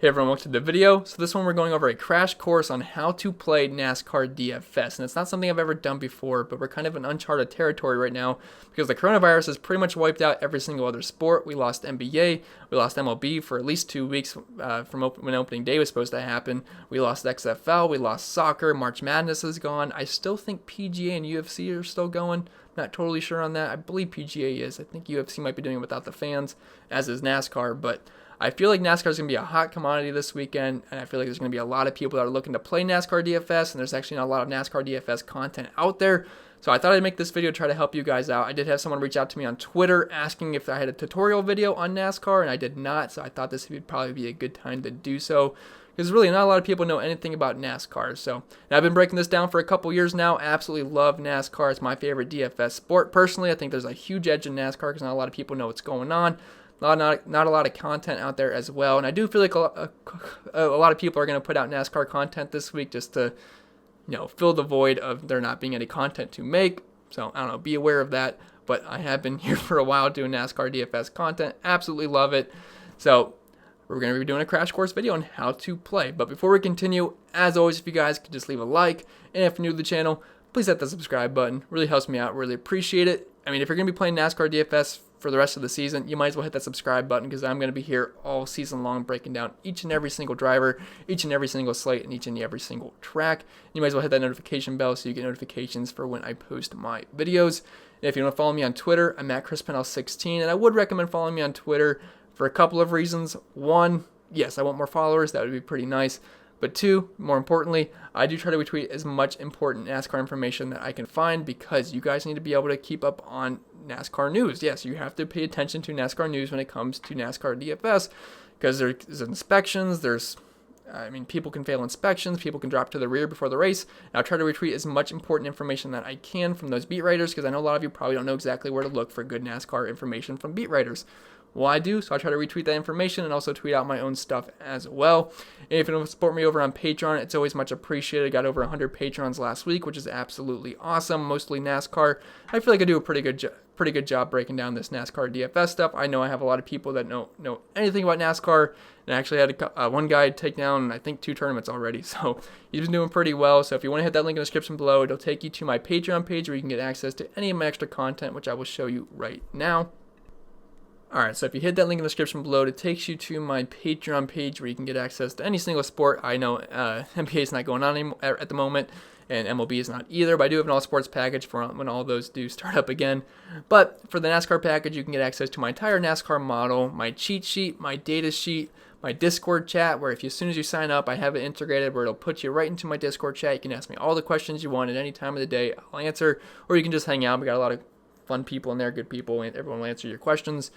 Hey everyone, welcome to the video. So this one we're going over a crash course on how to play NASCAR DFS. And it's not something I've ever done before, but we're kind of in uncharted territory right now because the coronavirus has pretty much wiped out every single other sport. We lost NBA, we lost MLB for at least 2 weeks from when opening day was supposed to happen. We lost XFL, we lost soccer, March Madness is gone. I still think PGA and UFC are still going. Not totally sure on that. I believe PGA is. I think UFC might be doing it without the fans, as is NASCAR, but I feel like NASCAR is going to be a hot commodity this weekend, and I feel like there's going to be a lot of people that are looking to play NASCAR DFS, and there's actually not a lot of NASCAR DFS content out there. So I thought I'd make this video to try to help you guys out. I did have someone reach out to me on Twitter asking if I had a tutorial video on NASCAR, and I did not, so I thought this would probably be a good time to do so, because really not a lot of people know anything about NASCAR. So I've been breaking this down for a couple years now. Absolutely love NASCAR. It's my favorite DFS sport. Personally, I think there's a huge edge in NASCAR because not a lot of people know what's going on. Not a lot of content out there as well, and I do feel like a lot of people are going to put out NASCAR content this week just to, fill the void of there not being any content to make. So I don't know, be aware of that. But I have been here for a while doing NASCAR DFS content. Absolutely love it. So we're going to be doing a crash course video on how to play. But before we continue, as always, if you guys could just leave a like, and if you're new to the channel, please hit the subscribe button. Really helps me out. Really appreciate it. I mean, if you're going to be playing NASCAR DFS for the rest of the season, you might as well hit that subscribe button because I'm going to be here all season long breaking down each and every single driver, each and every single slate, and each and every single track. You might as well hit that notification bell so you get notifications for when I post my videos. And if you want to follow me on Twitter, I'm at Pennell16, and I would recommend following me on Twitter for a couple of reasons. One, yes, I want more followers. That would be pretty nice. But two, more importantly, I do try to retweet as much important NASCAR information that I can find because you guys need to be able to keep up on NASCAR news. Yes, you have to pay attention to NASCAR news when it comes to NASCAR DFS because there's inspections, people can fail inspections, people can drop to the rear before the race. And I'll try to retweet as much important information that I can from those beat writers because I know a lot of you probably don't know exactly where to look for good NASCAR information from beat writers. Well, I do, so I try to retweet that information and also tweet out my own stuff as well. And if you want to support me over on Patreon, it's always much appreciated. I got over 100 Patrons last week, which is absolutely awesome, mostly NASCAR. I feel like I do a pretty good job breaking down this NASCAR DFS stuff. I know I have a lot of people that know anything about NASCAR, and I actually had one guy take down, I think, 2 tournaments already, so he's been doing pretty well. So if you want to hit that link in the description below, it'll take you to my Patreon page where you can get access to any of my extra content, which I will show you right now. Alright, so if you hit that link in the description below, it takes you to my Patreon page where you can get access to any single sport. I know NBA is not going on anymore at the moment, and MLB is not either, but I do have an all-sports package for when all those do start up again. But for the NASCAR package, you can get access to my entire NASCAR model, my cheat sheet, my data sheet, my Discord chat, where as soon as you sign up, I have it integrated where it'll put you right into my Discord chat. You can ask me all the questions you want at any time of the day. I'll answer, or you can just hang out. We got a lot of fun people in there, good people, and everyone will answer your questions.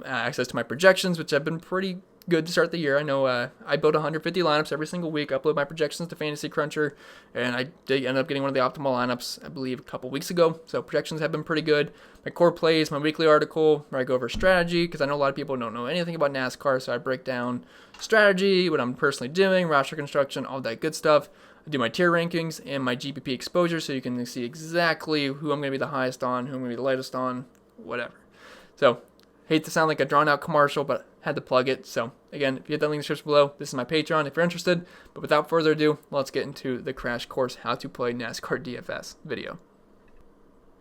Access to my projections, which have been pretty good to start the year. I know I build 150 lineups every single week, upload my projections to Fantasy Cruncher, and I did end up getting one of the optimal lineups, I believe, a couple weeks ago. So projections have been pretty good. My core plays, my weekly article where I go over strategy, because I know a lot of people don't know anything about NASCAR, so I break down strategy, what I'm personally doing, roster construction, all that good stuff. I do my tier rankings and my GPP exposure so you can see exactly who I'm going to be the highest on, who I'm going to be the lightest on, whatever. So, hate to sound like a drawn-out commercial, but had to plug it. So, again, if you hit that link in the description below, this is my Patreon if you're interested. But without further ado, let's get into the crash course how to play NASCAR DFS video.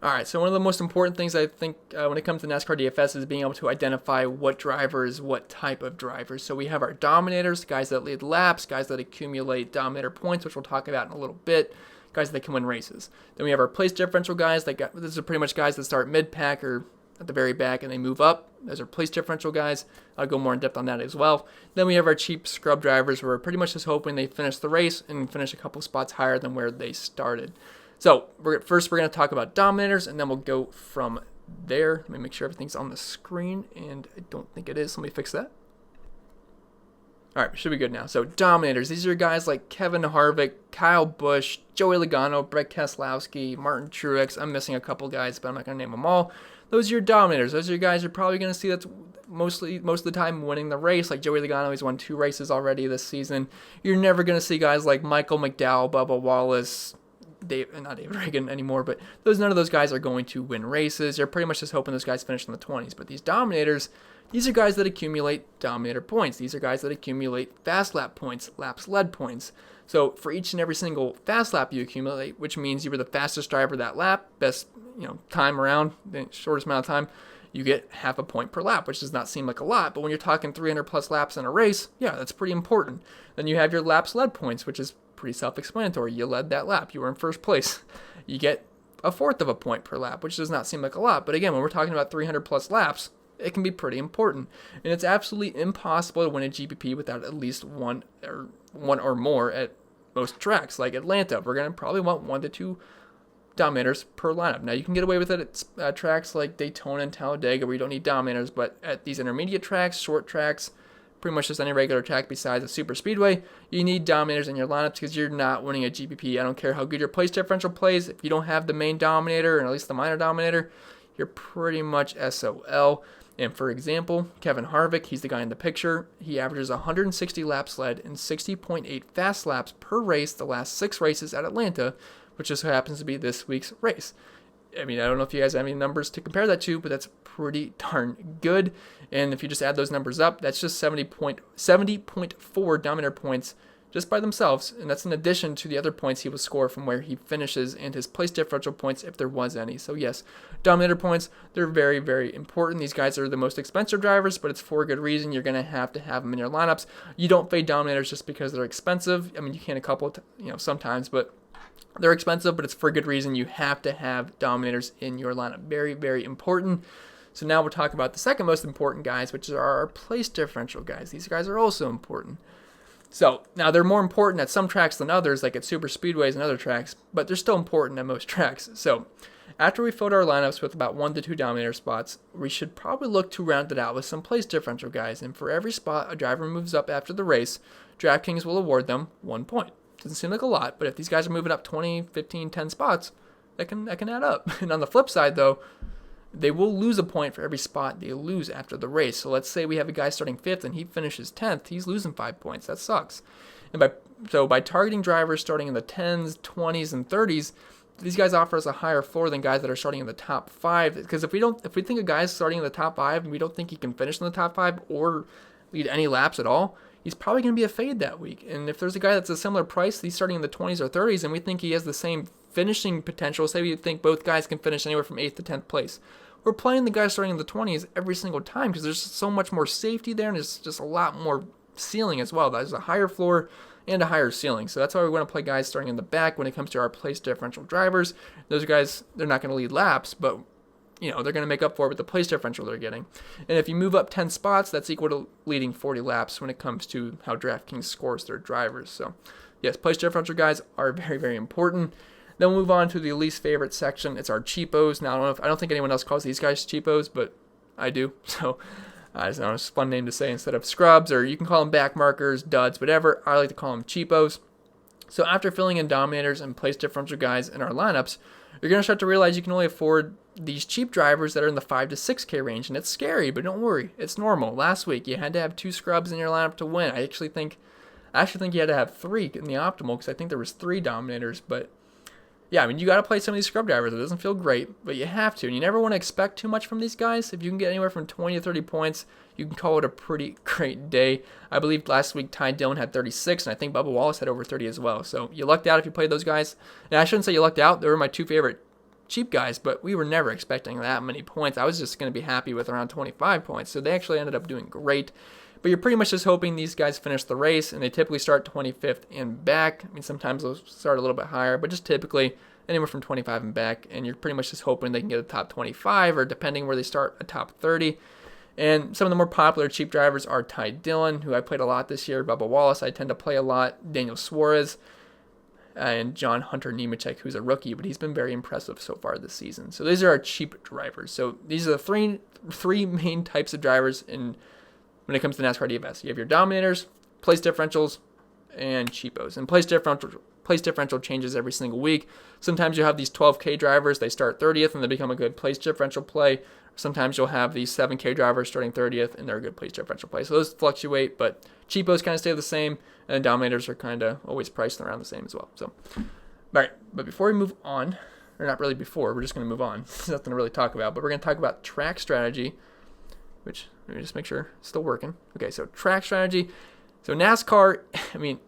Alright, so one of the most important things I think when it comes to NASCAR DFS is being able to identify what drivers, what type of drivers. So we have our Dominators, guys that lead laps, guys that accumulate Dominator points, which we'll talk about in a little bit, guys that can win races. Then we have our place differential guys, these are pretty much guys that start mid-pack or at the very back and they move up. Those are place differential guys. I'll go more in depth on that as well. Then we have our cheap scrub drivers where we're pretty much just hoping they finish the race and finish a couple spots higher than where they started. So first we're going to talk about Dominators, and then we'll go from there. Let me make sure everything's on the screen, and I don't think it is. Let me fix that. All right, should be good now. So Dominators, these are guys like Kevin Harvick, Kyle Busch, Joey Logano, Brett Keselowski, Martin Truex. I'm missing a couple guys, but I'm not going to name them all. Those are your Dominators. Those are your guys you're probably going to see that's most of the time winning the race. Like Joey Logano, he's won 2 races already this season. You're never going to see guys like Michael McDowell, Bubba Wallace, not David Reagan anymore, but none of those guys are going to win races. You're pretty much just hoping those guys finish in the 20s. But these Dominators, These are guys that accumulate Dominator points. These are guys that accumulate fast lap points, laps led points. So for each and every single fast lap you accumulate, which means you were the fastest driver that lap, best time around, the shortest amount of time, you get half a point per lap, which does not seem like a lot, but when you're talking 300 plus laps in a race, yeah, that's pretty important. Then you have your laps led points, which is pretty self-explanatory. You led that lap, you were in first place. You get a fourth of a point per lap, which does not seem like a lot, but again, when we're talking about 300 plus laps, it can be pretty important. And it's absolutely impossible to win a GPP without at least one or more at most tracks. Like Atlanta, we're going to probably want 1 to 2 Dominators per lineup. Now, you can get away with it at tracks like Daytona and Talladega where you don't need Dominators, but at these intermediate tracks, short tracks, pretty much just any regular track besides a super speedway, you need Dominators in your lineups because you're not winning a GPP. I don't care how good your place differential plays. If you don't have the main Dominator, and at least the minor Dominator, you're pretty much SOL. And for example, Kevin Harvick, he's the guy in the picture. He averages 160 laps led and 60.8 fast laps per race the last 6 races at Atlanta, which just happens to be this week's race. I mean, I don't know if you guys have any numbers to compare that to, but that's pretty darn good. And if you just add those numbers up, that's just 70.4 Dominator points just by themselves, and that's in addition to the other points he will score from where he finishes and his place differential points if there was any. So yes, Dominator points, they're very, very important. These guys are the most expensive drivers, but it's for a good reason. You're going to have them in your lineups. You don't fade Dominators just because they're expensive. I mean, you can a couple, sometimes, but they're expensive, but it's for a good reason. You have to have Dominators in your lineup. Very, very important. So now we'll talk about the second most important guys, which are our place differential guys. These guys are also important. So now they're more important at some tracks than others, like at super speedways and other tracks, but they're still important at most tracks. So after we filled our lineups with about 1 to 2 Dominator spots, we should probably look to round it out with some place differential guys. And for every spot a driver moves up after the race, Draftkings will award them 1 point. Doesn't seem like a lot, but if these guys are moving up 20, 15, 10 spots, that can add up. And on the flip side, though, they will lose a point for every spot they lose after the race. So let's say we have a guy starting 5th and he finishes 10th. He's losing 5 points. That sucks. And by targeting drivers starting in the 10s, 20s, and 30s, these guys offer us a higher floor than guys that are starting in the top 5. Because if we think a guy's starting in the top 5 and we don't think he can finish in the top 5 or lead any laps at all, he's probably going to be a fade that week. And if there's a guy that's a similar price, he's starting in the 20s or 30s, and we think he has the same finishing potential, say we think both guys can finish anywhere from 8th to 10th place, we're playing the guy starting in the 20s every single time because there's so much more safety there, and there's just a lot more ceiling as well. There's a higher floor and a higher ceiling. So that's why we want to play guys starting in the back when it comes to our place differential drivers. Those guys, they're not going to lead laps, but they're going to make up for it with the place differential they're getting. And if you move up 10 spots, that's equal to leading 40 laps when it comes to how DraftKings scores their drivers. So yes, place differential guys are very, very important. Then we'll move on to the least favorite section. It's our cheapos. Now, I don't think anyone else calls these guys cheapos, but I do. So I just know it's a fun name to say instead of scrubs, or you can call them back markers, duds, whatever. I like to call them cheapos. So after filling in Dominators and place differential guys in our lineups, you're going to start to realize you can only afford these cheap drivers that are in the 5 to 6K range. And it's scary, but don't worry. It's normal. Last week, you had to have 2 scrubs in your lineup to win. I actually think you had to have 3 in the optimal because I think there was 3 Dominators, but yeah, I mean, you got to play some of these scrub drivers. It doesn't feel great, but you have to. And you never want to expect too much from these guys. If you can get anywhere from 20 to 30 points, you can call it a pretty great day. I believe last week Ty Dillon had 36, and I think Bubba Wallace had over 30 as well. So you lucked out if you played those guys. And I shouldn't say you lucked out. They were my 2 favorite cheap guys, but we were never expecting that many points. I was just going to be happy with around 25 points. So they actually ended up doing great. But you're pretty much just hoping these guys finish the race, and they typically start 25th and back. I mean, sometimes they'll start a little bit higher, but just typically anywhere from 25 and back, and you're pretty much just hoping they can get a top 25, or depending where they start, a top 30. And some of the more popular cheap drivers are Ty Dillon, who I played a lot this year, Bubba Wallace I tend to play a lot, Daniel Suarez, and John Hunter Nemechek, who's a rookie, but he's been very impressive so far this season. So these are our cheap drivers. So these are the three main types of drivers when it comes to NASCAR DFS. You have your Dominators, place differentials, and cheapos. And place differential changes every single week. Sometimes you'll have these 12K drivers, they start 30th and they become a good place differential play. Sometimes you'll have these 7K drivers starting 30th and they're a good place differential play. So those fluctuate, but cheapos kind of stay the same, and Dominators are kind of always priced around the same as well. So, all right, but before we move on, or not really before, we're just going to move on. There's nothing to really talk about, but we're going to talk about track strategy which let me just make sure it's still working. Okay, so track strategy. So NASCAR, I mean,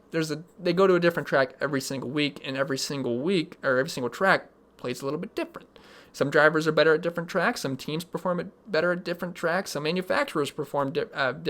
they go to a different track every single week, and every single week or every single track plays a little bit different. Some drivers are better at different tracks. Some teams perform better at different tracks. Some manufacturers perform better at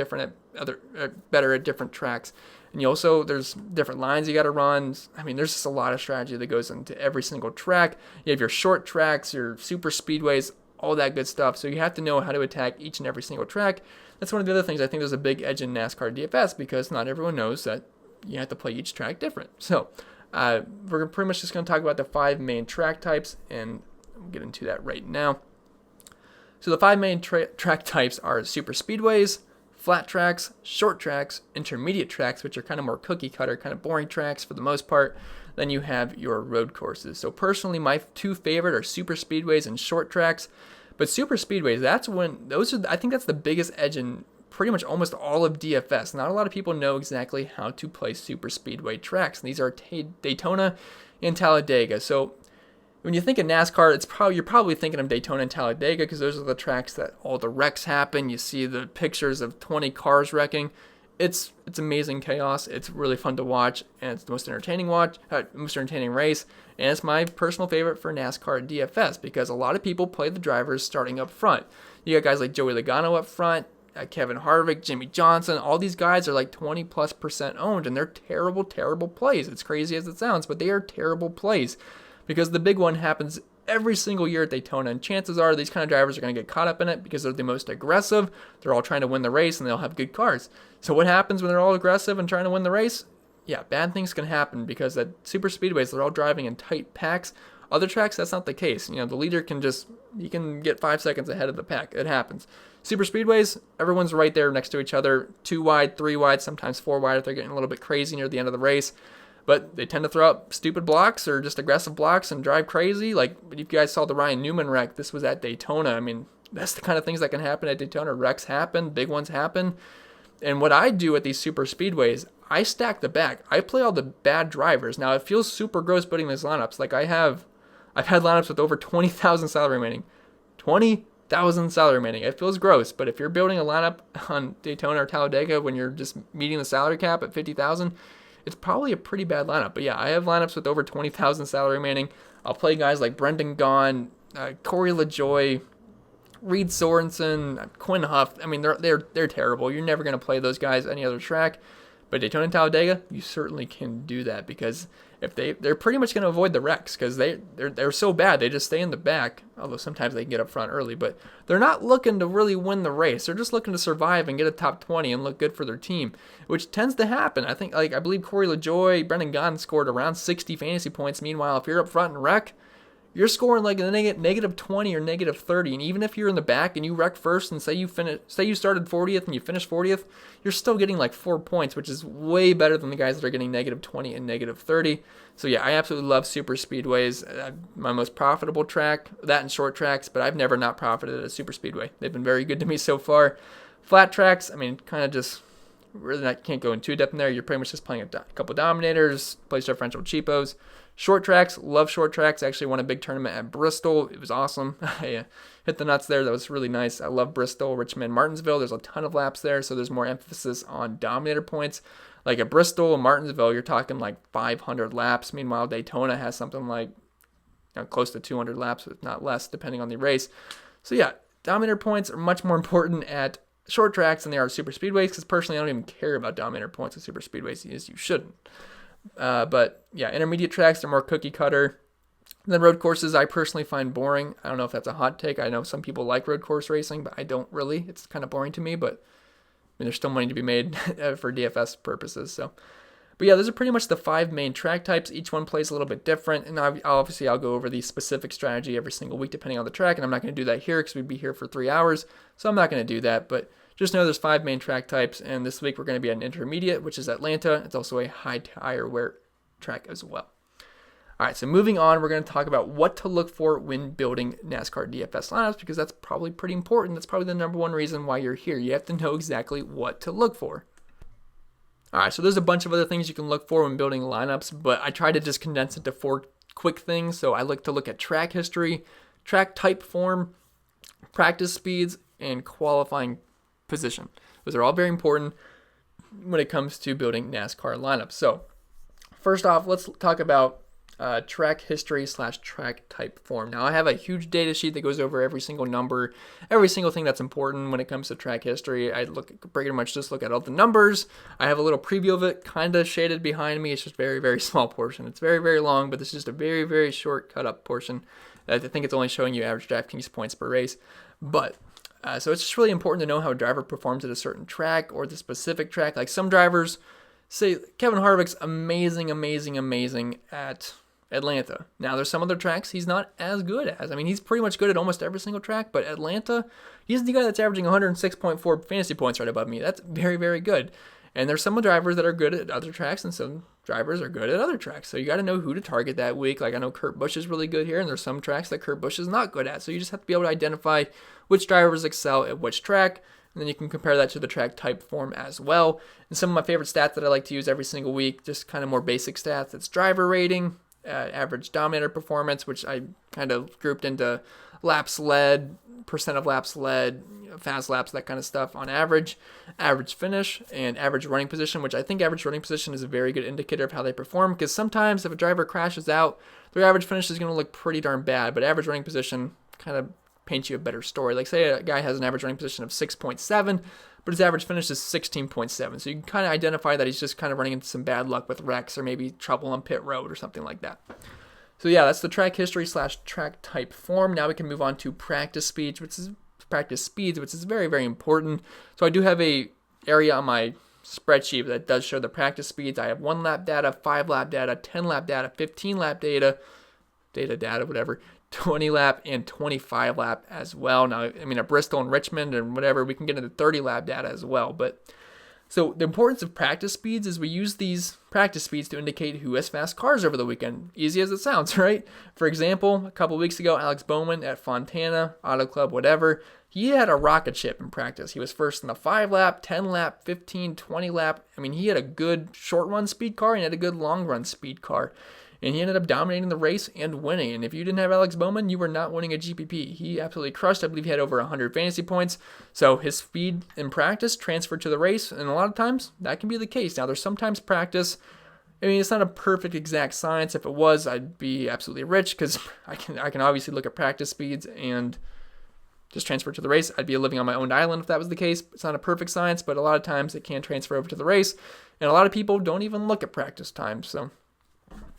different tracks. And there's different lines you got to run. I mean, there's just a lot of strategy that goes into every single track. You have your short tracks, your super speedways, all that good stuff. So you have to know how to attack each and every single track. That's one of the other things I think there's a big edge in NASCAR DFS, because not everyone knows that you have to play each track different. So we're pretty much just going to talk about the 5 main track types, and we'll get into that right now. So the 5 main track types are super speedways, flat tracks, short tracks, intermediate tracks, which are kind of more cookie cutter, kind of boring tracks for the most part. Then you have your road courses. So personally, my 2 favorite are super speedways and short tracks. But super speedways, I think that's the biggest edge in pretty much almost all of DFS. Not a lot of people know exactly how to play super speedway tracks. And these are Daytona and Talladega. So when you think of NASCAR, you're probably thinking of Daytona and Talladega, because those are the tracks that all the wrecks happen. You see the pictures of 20 cars wrecking. It's amazing chaos. It's really fun to watch, and it's the most entertaining race. And it's my personal favorite for NASCAR DFS, because a lot of people play the drivers starting up front. You got guys like Joey Logano up front, Kevin Harvick, Jimmy Johnson. All these guys are like 20+% owned, and they're terrible, terrible plays. It's crazy as it sounds, but they are terrible plays, because the big one happens every single year at Daytona, and chances are these kind of drivers are going to get caught up in it because they're the most aggressive. They're all trying to win the race, and they'll have good cars. So what happens when they're all aggressive and trying to win the race? Yeah, bad things can happen, because at super speedways, they're all driving in tight packs. Other tracks, that's not the case. The leader can get 5 seconds ahead of the pack. It happens. Super speedways, everyone's right there next to each other, 2 wide, 3 wide, sometimes 4 wide if they're getting a little bit crazy near the end of the race. But they tend to throw up stupid blocks or just aggressive blocks and drive crazy. Like, if you guys saw the Ryan Newman wreck, this was at Daytona. I mean, that's the kind of things that can happen at Daytona. Wrecks happen, big ones happen. And what I do at these super speedways, I stack the back. I play all the bad drivers. Now, it feels super gross putting these lineups. Like, I've had lineups with over 20,000 salary remaining. 20,000 salary remaining. It feels gross, but if you're building a lineup on Daytona or Talladega when you're just meeting the salary cap at 50,000, it's probably a pretty bad lineup. But yeah, I have lineups with over 20,000 salary remaining. I'll play guys like Brendan Gaughan, Corey LaJoie, Reed Sorensen, Quinn Huff. I mean, they're terrible. You're never going to play those guys any other track. But Daytona and Talladega, you certainly can do that, because if they're pretty much going to avoid the wrecks, because they're so bad, they just stay in the back. Although sometimes they can get up front early, but they're not looking to really win the race. They're just looking to survive and get a top 20 and look good for their team, which tends to happen. I believe Corey LaJoie, Brendan Gaughan scored around 60 fantasy points. Meanwhile, if you're up front and wreck, you're scoring like a negative 20 or negative 30. And even if you're in the back and you wreck first, and say you started 40th and you finished 40th, you're still getting like 4 points, which is way better than the guys that are getting negative 20 and negative 30. So yeah, I absolutely love super speedways. My most profitable track, that and short tracks, but I've never not profited at a super speedway. They've been very good to me so far. Flat tracks, I mean, kind of just really can't go in too depth in there. You're pretty much just playing a couple Dominators, place differential Cheapos. Short tracks, love short tracks. I actually won a big tournament at Bristol. It was awesome. I hit the nuts there. That was really nice. I love Bristol, Richmond, Martinsville. There's a ton of laps there, so there's more emphasis on Dominator points. Like at Bristol and Martinsville, you're talking like 500 laps. Meanwhile, Daytona has something like close to 200 laps, if not less, depending on the race. So yeah, Dominator points are much more important at short tracks than they are at super speedways, because personally I don't even care about Dominator points at super speedways. You shouldn't. But yeah, intermediate tracks are more cookie cutter. And then road courses I personally find boring. I don't know if that's a hot take. I know some people like road course racing, but I don't really. It's kind of boring to me, but I mean, there's still money to be made for DFS purposes. So, but yeah, those are pretty much the 5 main track types. Each one plays a little bit different, and obviously I'll go over the specific strategy every single week depending on the track, and I'm not going to do that here because we'd be here for 3 hours, so I'm not going to do that. But just know there's 5 main track types, and this week we're going to be at an intermediate, which is Atlanta. It's also a high tire wear track as well. All right, so moving on, we're going to talk about what to look for when building NASCAR DFS lineups, because that's probably pretty important. That's probably the number one reason why you're here. You have to know exactly what to look for. All right, so there's a bunch of other things you can look for when building lineups, but I try to just condense it to 4 quick things. So I like to look at track history, track type form, practice speeds, and qualifying position. Those are all very important when it comes to building NASCAR lineups. So first off, let's talk about track history / track type form. Now I have a huge data sheet that goes over every single number, every single thing that's important when it comes to track history. I pretty much just look at all the numbers. I have a little preview of it kind of shaded behind me. It's just very, very small portion. It's very, very long, but this is just a very, very short cut up portion. I think it's only showing you average Draftkings points per race. But so it's just really important to know how a driver performs at a certain track or the specific track. Like some drivers, say Kevin Harvick's amazing at Atlanta. Now, there's some other tracks he's not as good as. I mean, he's pretty much good at almost every single track, but Atlanta, he's the guy that's averaging 106.4 fantasy points right above me. That's very, very good. And there's some drivers that are good at other tracks, and some drivers are good at other tracks. So you got to know who to target that week. Like I know Kurt Busch is really good here, and there's some tracks that Kurt Busch is not good at. So you just have to be able to identify which drivers excel at which track, and then you can compare that to the track type form as well. And some of my favorite stats that I like to use every single week, just kind of more basic stats. It's driver rating, average Dominator performance, which I kind of grouped into laps led, percent of laps led, fast laps, that kind of stuff on average finish, and average running position, which I think average running position is a very good indicator of how they perform, because sometimes if a driver crashes out, their average finish is going to look pretty darn bad, but average running position kind of paints you a better story. Like say a guy has an average running position of 6.7, but his average finish is 16.7. So you can kind of identify that he's just kind of running into some bad luck with wrecks or maybe trouble on pit road or something like that. So yeah, that's the track history / track type form. Now we can move on to practice speeds, which is very, very important. So I do have a area on my spreadsheet that does show the practice speeds. I have 1 lap data, 5 lap data, 10 lap data, 15 lap data, whatever, 20 lap and 25 lap as well. Now, I mean, at Bristol and Richmond and whatever, we can get into 30 lap data as well. But so the importance of practice speeds is we use these practice speeds to indicate who has fast cars over the weekend. Easy as it sounds, right? For example, a couple weeks ago, Alex Bowman at Fontana, Auto Club, whatever, he had a rocket ship in practice. He was first in the 5 lap, 10 lap, 15, 20 lap. I mean, he had a good short run speed car and he had a good long run speed car. And he ended up dominating the race and winning. And if you didn't have Alex Bowman, you were not winning a GPP. He absolutely crushed. I believe he had over 100 fantasy points. So his speed in practice transferred to the race. And a lot of times, that can be the case. Now, there's sometimes practice. I mean, it's not a perfect exact science. If it was, I'd be absolutely rich because I can obviously look at practice speeds and just transfer to the race. I'd be living on my own island if that was the case. It's not a perfect science, but a lot of times it can transfer over to the race. And a lot of people don't even look at practice times. So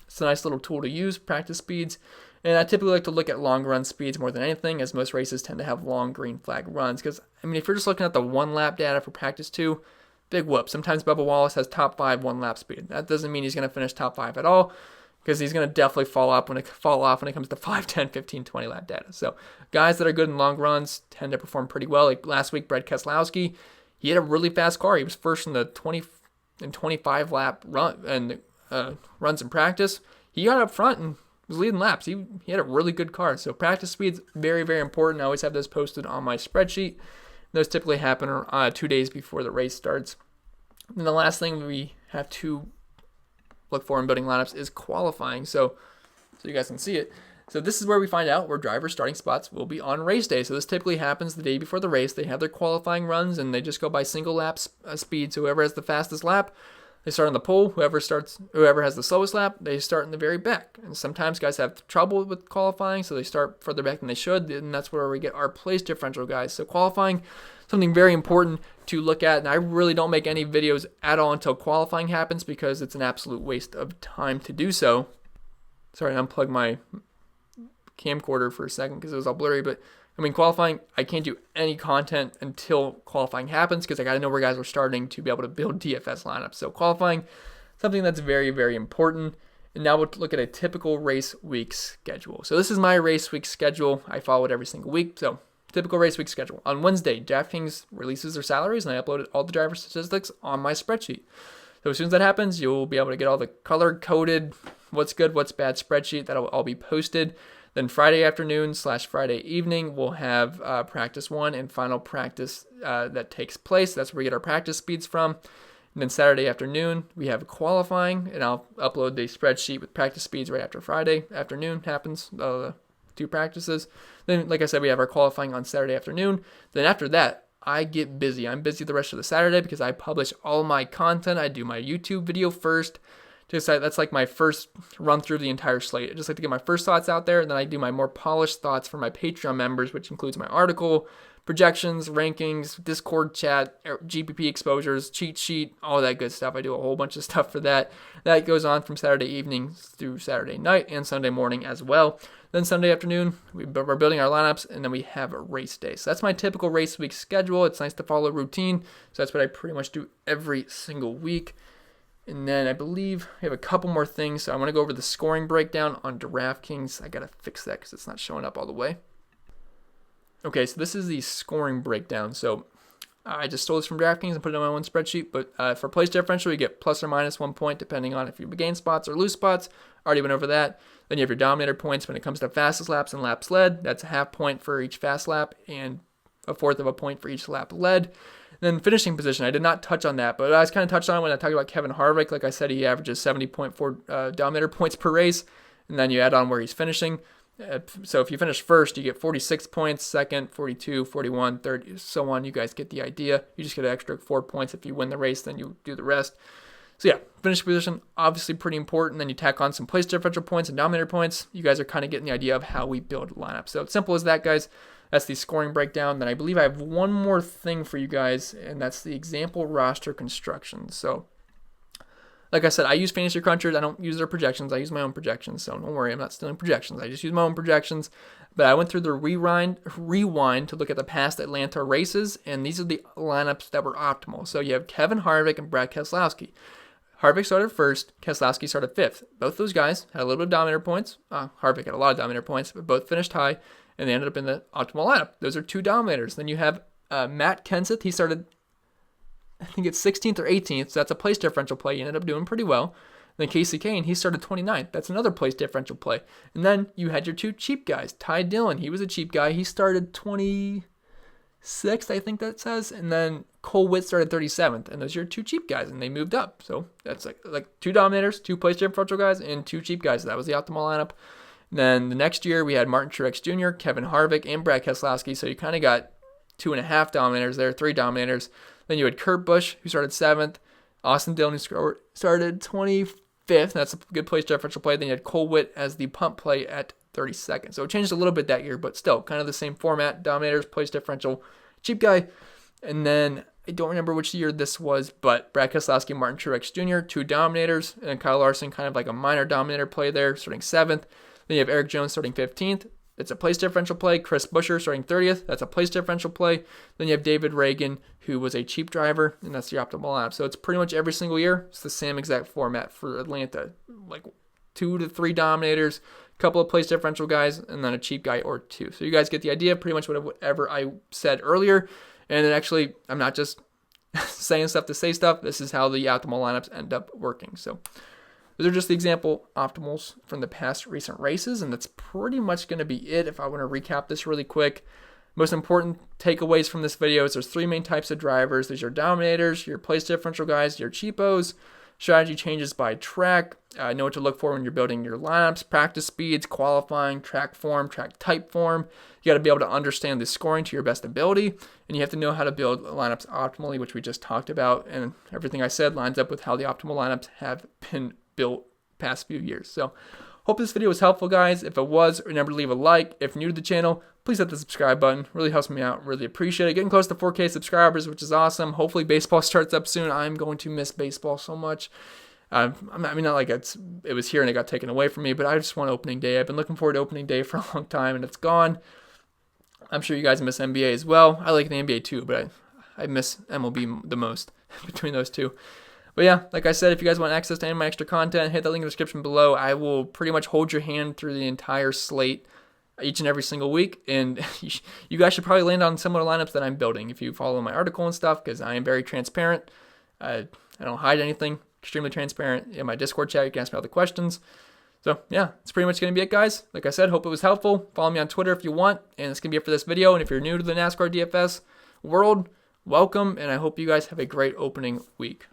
it's a nice little tool to use, practice speeds. And I typically like to look at long run speeds more than anything, as most races tend to have long green flag runs. Because, I mean, if you're just looking at the 1 lap data for practice 2, big whoop. Sometimes Bubba Wallace has top 5 1 lap speed. That doesn't mean he's going to finish top 5 at all, because he's going to definitely fall off when it comes to 5, 10, 15, 20 lap data. So guys that are good in long runs tend to perform pretty well. Like last week, Brad Keselowski, he had a really fast car. He was first in the 20 and 25 lap run and runs in practice. He got up front and was leading laps. He had a really good car. So practice speed's very, very important. I always have those posted on my spreadsheet. Those typically happen 2 days before the race starts. And the last thing we have to look for in building lineups is qualifying. So you guys can see it. So this is where we find out where drivers' starting spots will be on race day. So this typically happens the day before the race. They have their qualifying runs and they just go by single lap speed. So whoever has the fastest lap, they start on the pole. Whoever has the slowest lap, they start in the very back. And sometimes guys have trouble with qualifying, so they start further back than they should, and that's where we get our place differential, guys. So qualifying, something very important to look at, and I really don't make any videos at all until qualifying happens because it's an absolute waste of time to do so. Sorry, I unplugged my camcorder for a second because it was all blurry, but I mean, qualifying, I can't do any content until qualifying happens because I got to know where guys are starting to be able to build DFS lineups. So qualifying, something that's very, very important. And now we'll look at a typical race week schedule. So this is my race week schedule. I follow it every single week. So typical race week schedule. On Wednesday, Draftkings releases their salaries, and I uploaded all the driver statistics on my spreadsheet. So as soon as that happens, you'll be able to get all the color-coded, what's good, what's bad spreadsheet. That'll all be posted. Then Friday afternoon / Friday evening, we'll have practice 1 and final practice that takes place. That's where we get our practice speeds from. And then Saturday afternoon, we have qualifying, and I'll upload the spreadsheet with practice speeds right after Friday afternoon happens, the 2 practices. Then, like I said, we have our qualifying on Saturday afternoon. Then after that, I get busy. I'm busy the rest of the Saturday because I publish all my content. I do my YouTube video first. That's like my first run through the entire slate. I just like to get my first thoughts out there, and then I do my more polished thoughts for my Patreon members, which includes my article, projections, rankings, Discord chat, GPP exposures, cheat sheet, all that good stuff. I do a whole bunch of stuff for that. That goes on from Saturday evening through Saturday night and Sunday morning as well. Then Sunday afternoon, we're building our lineups, and then we have a race day. So that's my typical race week schedule. It's nice to follow a routine. So that's what I pretty much do every single week. And then I believe we have a couple more things. So I want to go over the scoring breakdown on Draftkings. I got to fix that because it's not showing up all the way. Okay, so this is the scoring breakdown. So I just stole this from Draftkings and put it on my own spreadsheet. But for place differential, you get plus or minus 1 point depending on if you gain spots or lose spots. Already went over that. Then you have your Dominator points when it comes to fastest laps and laps led. That's a half point for each fast lap and a fourth of a point for each lap led. Then finishing position, I did not touch on that, but I was kind of touched on it when I talked about Kevin Harvick. Like I said, he averages 70.4 Dominator points per race, and then you add on where he's finishing. So if you finish first, you get 46 points, second, 42, 41, 30, so on. You guys get the idea. You just get an extra 4 points if you win the race, then you do the rest. So yeah, finish position, obviously pretty important. Then you tack on some place differential points and Dominator points. You guys are kind of getting the idea of how we build lineups. So it's simple as that, guys. That's the scoring breakdown. Then I believe I have one more thing for you guys, and that's the example roster construction. So like I said, I use Fantasy Crunchers. I don't use their projections. I use my own projections. So don't worry, I'm not stealing projections. I just use my own projections. But I went through the rewind to look at the past Atlanta races, and these are the lineups that were optimal. So you have Kevin Harvick and Brad Keselowski. Harvick started first, Keselowski started fifth. Both those guys had a little bit of Dominator points. Harvick had a lot of Dominator points, but both finished high, and they ended up in the optimal lineup. Those are two Dominators. Then you have Matt Kenseth. He started, I think it's 16th or 18th, so that's a place differential play. He ended up doing pretty well. Then Casey Kane, he started 29th. That's another place differential play. And then you had your two cheap guys. Ty Dillon, he was a cheap guy. He started 26th, I think that says. And then Cole Witt started 37th. And those are your two cheap guys, and they moved up. So that's like two Dominators, two place differential guys, and two cheap guys. So that was the optimal lineup. Then the next year, we had Martin Truex Jr., Kevin Harvick, and Brad Keselowski. So you kind of got 2.5 Dominators there, 3 Dominators. Then you had Kurt Busch, who started 7th. Austin Dillon, who started 25th. That's a good place differential play. Then you had Cole Witt as the pump play at 32nd. So it changed a little bit that year, but still kind of the same format. Dominators, place differential, cheap guy. And then I don't remember which year this was, but Brad Keselowski, Martin Truex Jr., 2 Dominators. And Kyle Larson, kind of like a minor Dominator play there, starting 7th. Then you have Eric Jones starting 15th. It's a place differential play. Chris Buescher starting 30th. That's a place differential play. Then you have David Reagan, who was a cheap driver, and that's the optimal lineup. So it's pretty much every single year. It's the same exact format for Atlanta. Like 2 to 3 Dominators, a couple of place differential guys, and then a cheap guy or 2. So you guys get the idea, pretty much whatever I said earlier. And then actually, I'm not just saying stuff to say stuff. This is how the optimal lineups end up working. So those are just the example optimals from the past recent races, and that's pretty much going to be it if I want to recap this really quick. Most important takeaways from this video is there's 3 main types of drivers. There's your Dominators, your place differential guys, your Cheapos. Strategy changes by track. Know what to look for when you're building your lineups, practice speeds, qualifying, track form, track type form. You got to be able to understand the scoring to your best ability, and you have to know how to build lineups optimally, which we just talked about, and everything I said lines up with how the optimal lineups have been built past few years. So hope this video was helpful, guys. If it was, remember to leave a like. If you're new to the channel, please hit the subscribe button. Really helps me out. Really appreciate it. Getting close to 4K subscribers, which is awesome. Hopefully baseball starts up soon. I'm going to miss baseball so much. I mean, not like it was here and it got taken away from me, but I just want opening day. I've been looking forward to opening day for a long time, and it's gone. I'm sure you guys miss NBA as well. I like the NBA too, but I miss MLB the most between those two. But yeah, like I said, if you guys want access to any of my extra content, hit the link in the description below. I will pretty much hold your hand through the entire slate each and every single week. And you guys should probably land on similar lineups that I'm building if you follow my article and stuff, because I am very transparent. I don't hide anything. Extremely transparent. In my Discord chat, you can ask me all the questions. So yeah, it's pretty much going to be it, guys. Like I said, hope it was helpful. Follow me on Twitter if you want. And it's going to be it for this video. And if you're new to the NASCAR DFS world, welcome. And I hope you guys have a great opening week.